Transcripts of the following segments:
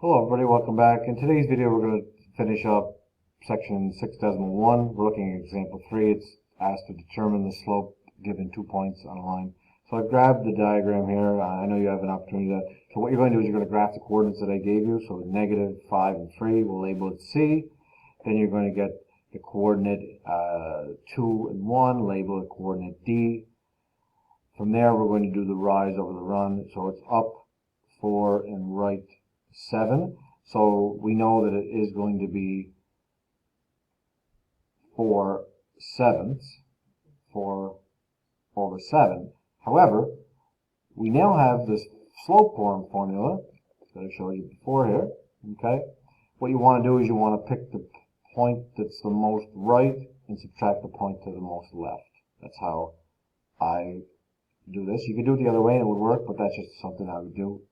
Hello everybody, welcome back. In today's video we're going to finish up section 6.1. We're looking at example 3. It's asked to determine the slope given 2 points on a line. So I've grabbed the diagram here. I know you have an opportunity to, so what you're going to do is you're going to graph the coordinates that I gave you. So negative 5 and 3, we'll label it C. Then you're going to get the coordinate 2 and 1, label it coordinate D. From there we're going to do the rise over the run. So it's up 4 and right 7. So we know that it is going to be 4/7, 4 over 7. However, we now have this slope formula that I showed you before here. Okay, what you want to do is you want to pick the point that's the most right and subtract the point to the most left. That's how I do this. You could do it the other way and it would work, but that's just something I would do.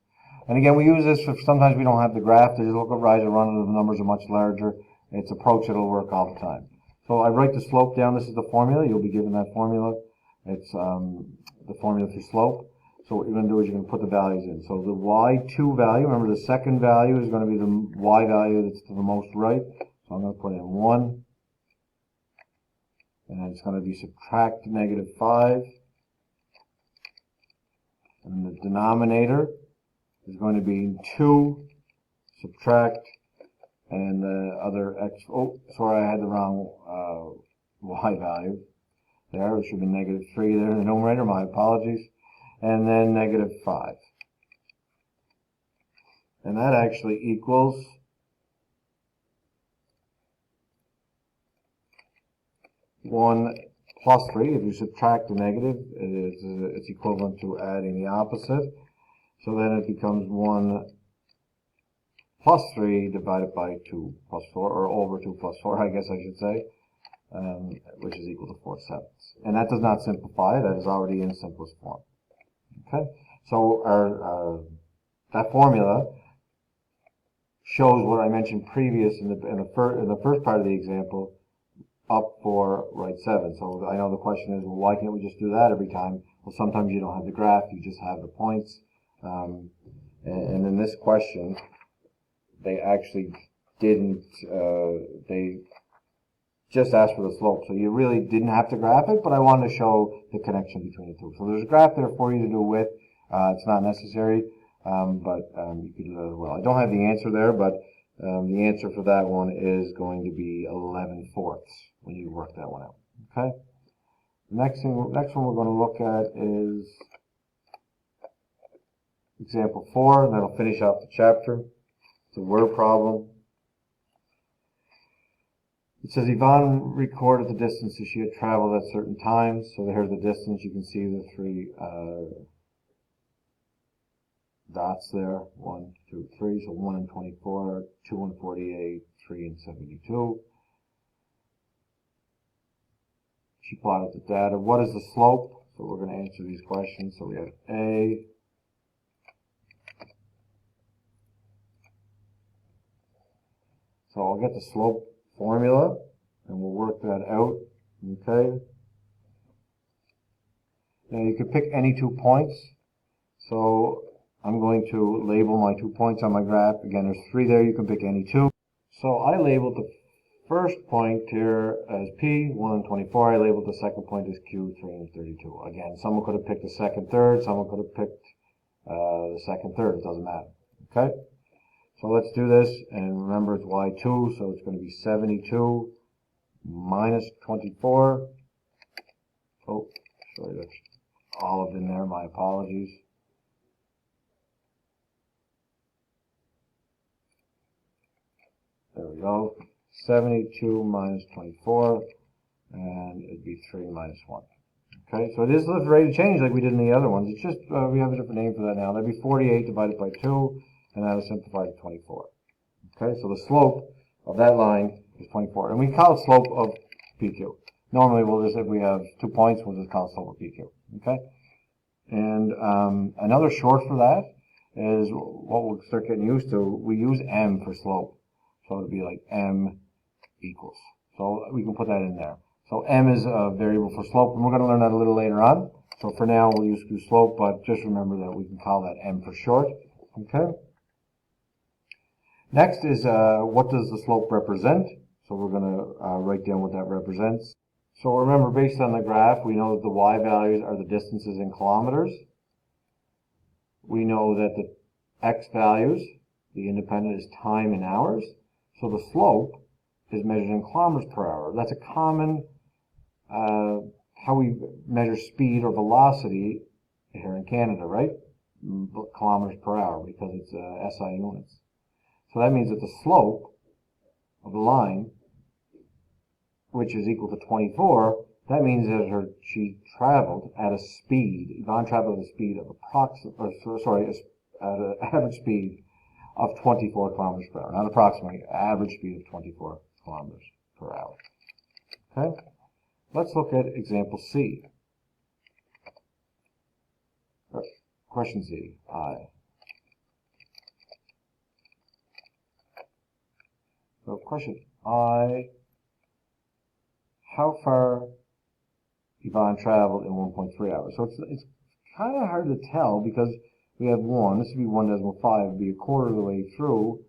And again, we use this for sometimes we don't have the graph. Just look at rise and run, and the numbers are much larger. It's approach that'll work all the time. So I write the slope down. This is the formula. You'll be given that formula. It's the formula for slope. So what you're going to do is you're going to put the values in. So the y2 value, remember the second value is going to be the y value that's to the most right. So I'm going to put in 1. And it's going to be subtract negative 5. And the denominator is going to be 2, subtract, and the other x, oh, sorry, I had the wrong y value there. It should be negative 3 there in the numerator, my apologies. And then negative 5. And that actually equals 1 plus 3. If you subtract the negative, it's equivalent to adding the opposite. So then it becomes 1 plus 3 divided by 2 plus 4, or over 2 plus 4, I guess I should say, which is equal to 4/7. And that does not simplify. That is already in simplest form. Okay, so that formula shows what I mentioned previous in the first part of the example, up 4, right 7. So I know the question is, well, why can't we just do that every time? Well, sometimes you don't have the graph, you just have the points. And in this question, they actually didn't, they just asked for the slope. So you really didn't have to graph it, but I wanted to show the connection between the two. So there's a graph there for you to do with. It's not necessary, but you could do that as well. I don't have the answer there, but the answer for that one is going to be 11/4 when you work that one out. Okay. Next one we're going to look at is example 4, and that'll finish off the chapter. It's a word problem. It says Yvonne recorded the distances she had traveled at certain times. So here's the distance. You can see the 3 dots there. 1, 2, 3. So 1 and 24, 2 and 48, 3 and 72. She plotted the data. What is the slope? So we're going to answer these questions. So we have A. So I'll get the slope formula, and we'll work that out. Okay. Now you can pick any 2 points. So I'm going to label my 2 points on my graph. Again, there's 3 there. You can pick any 2. So I labeled the first point here as P, 1 and 24. I labeled the second point as Q, 3 and 32. Again, someone could have picked the second, third. Someone could have picked the second, third. It doesn't matter. Okay. So let's do this, and remember it's y2, so it's going to be 72 minus 24. Oh, sorry, that's olive in there, my apologies. There we go. 72 minus 24, and it'd be 3 minus 1. Okay, so it is ready to change like we did in the other ones. It's just, we have a different name for that now. That'd be 48 divided by 2. And that'll simplify to 24. Okay, so the slope of that line is 24. And we call it slope of PQ. Normally, we'll just, if we have 2 points, we'll just call it slope of PQ. Okay? And another short for that is what we'll start getting used to. We use M for slope. So it'll be like M equals. So we can put that in there. So M is a variable for slope, and we're going to learn that a little later on. So for now, we'll use slope, but just remember that we can call that M for short. Okay? Next is what does the slope represent? So we're going to write down what that represents. So remember, based on the graph, we know that the y values are the distances in kilometers. We know that the x values, the independent, is time in hours. So the slope is measured in kilometers per hour. That's a common how we measure speed or velocity here in Canada, right? Kilometers per hour, because it's SI units. So that means that the slope of the line, which is equal to 24, that means that she traveled at a speed, Yvonne traveled at a speed of at an average speed of 24 kilometers per hour. Not approximately, average speed of 24 kilometers per hour. Okay? Let's look at example C. Question C, I. So question I, how far Yvonne traveled in 1.3 hours? So it's kind of hard to tell because we have 1, this would be 1.5, it would be a quarter of the way through,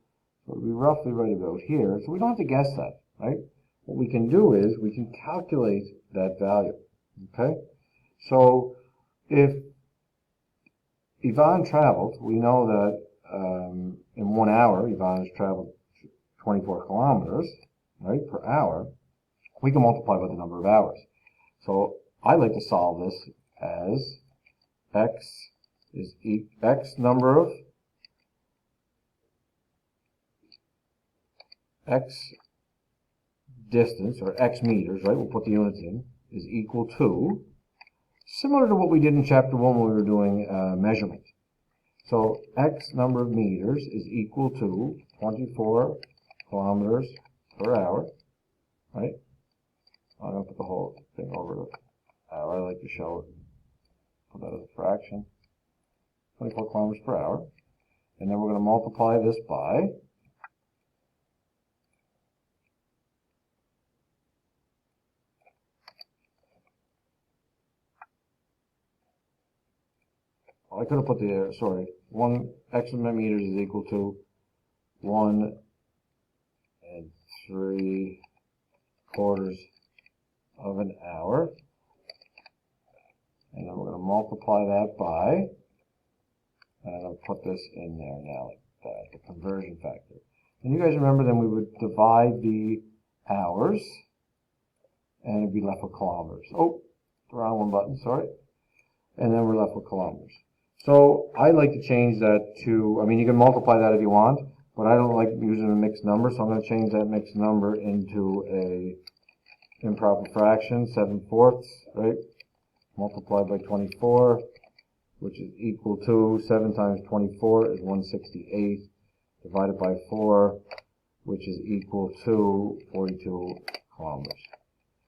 so it would be roughly right about here. So we don't have to guess that, right? What we can do is we can calculate that value, okay? So if Yvonne traveled, we know that in 1 hour, Yvonne has traveled 24 kilometers, right, per hour. We can multiply by the number of hours. So I like to solve this as x is x number of x distance, or x meters, right, we'll put the units in, is equal to, similar to what we did in chapter 1 when we were doing measurement. So x number of meters is equal to 24 kilometers per hour, right? I'm going to put the whole thing over the hour. I like to show it, put that as a fraction. 24 kilometers per hour. And then we're going to multiply this by I could have put the, sorry, 1 x meters is equal to 1 3/4 of an hour. And then we're going to multiply that by, and I'll put this in there now, like that, the conversion factor. And you guys remember then we would divide the hours, and it'd be left with kilometers. Oh, the wrong one button, sorry. And then we're left with kilometers. So I like to change that to, I mean, you can multiply that if you want, but I don't like using a mixed number, so I'm going to change that mixed number into a improper fraction, 7/4, right? Multiplied by 24, which is equal to 7 times 24 is 168, divided by 4, which is equal to 42 kilometers.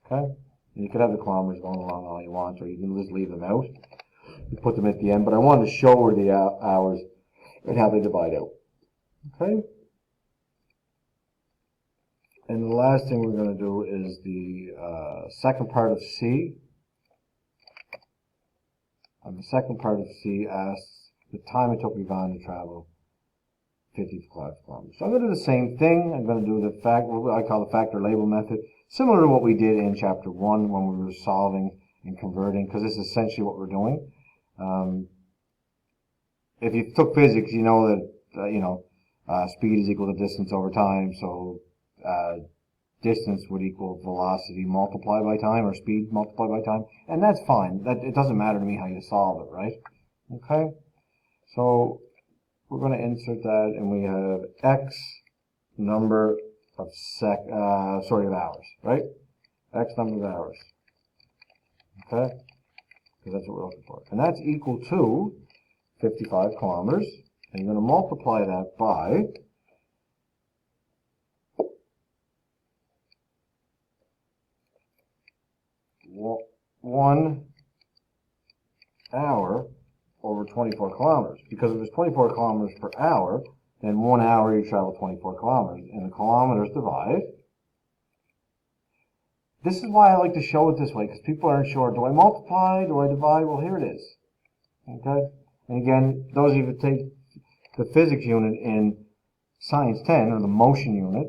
Okay? And you could have the kilometers going along all you want, or you can just leave them out. You put them at the end, but I wanted to show her the hours and how they divide out. Okay? And the last thing we're going to do is the second part of C. And the second part of C asks the time it took Yvonne to travel 55 kilometers. So I'm going to do the same thing. I'm going to do what I call the factor label method, similar to what we did in chapter 1 when we were solving and converting, because this is essentially what we're doing. If you took physics, you know that speed is equal to distance over time, so distance would equal velocity multiplied by time, or speed multiplied by time, and that's fine. It doesn't matter to me how you solve it, right? Okay, so we're going to insert that, and we have x number of hours, right? X number of hours. Okay, because that's what we're looking for, and that's equal to 55 kilometers, and you're going to multiply that by 1 hour over 24 kilometers. Because if it's 24 kilometers per hour, then 1 hour you travel 24 kilometers, and the kilometers divide. This is why I like to show it this way, because people aren't sure, do I multiply, do I divide? Well, here it is. Okay? And again, those of you who take the physics unit in Science 10, or the motion unit,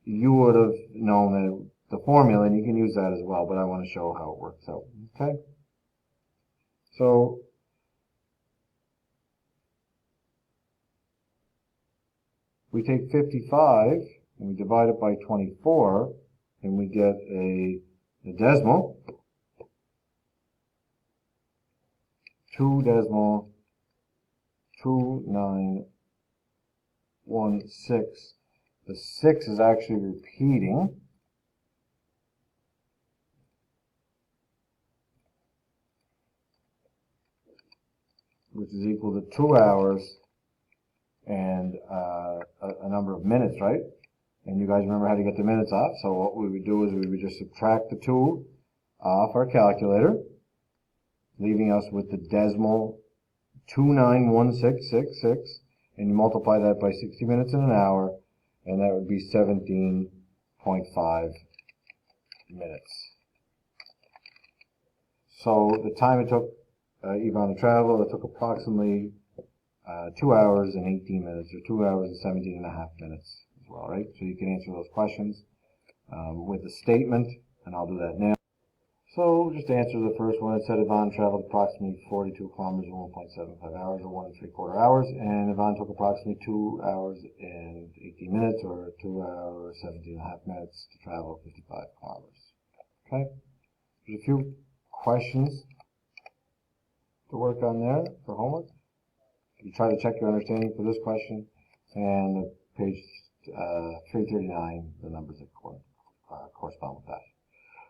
you would have known the formula, and you can use that as well, but I want to show how it works out. Okay? So we take 55 and we divide it by 24, and we get a decimal, 2.2916. The 6 is actually repeating. Which is equal to 2 hours and a number of minutes, right? And you guys remember how to get the minutes off. So what we would do is we would just subtract the 2 off our calculator, leaving us with the decimal 291666, and you multiply that by 60 minutes in an hour, and that would be 17.5 minutes. So the time it took Yvonne to travel, it took approximately 2 hours and 18 minutes, or 2 hours and 17 and a half minutes as well, right? So you can answer those questions with a statement, and I'll do that now. So just to answer the first one, it said Yvonne traveled approximately 42 kilometers in 1.75 hours, or 1 3/4 hours, and Yvonne took approximately 2 hours and 18 minutes, or 2 hours, 17 and a half minutes to travel 55 kilometers. Okay? There's a few questions to work on there for homework. You try to check your understanding for this question, and page 339, the numbers that correspond with that.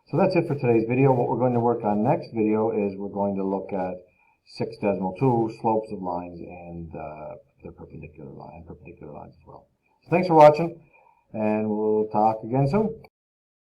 So that's it for today's video. What we're going to work on next video is we're going to look at 6.2, slopes of lines, and their perpendicular lines as well. So thanks for watching, and we'll talk again soon.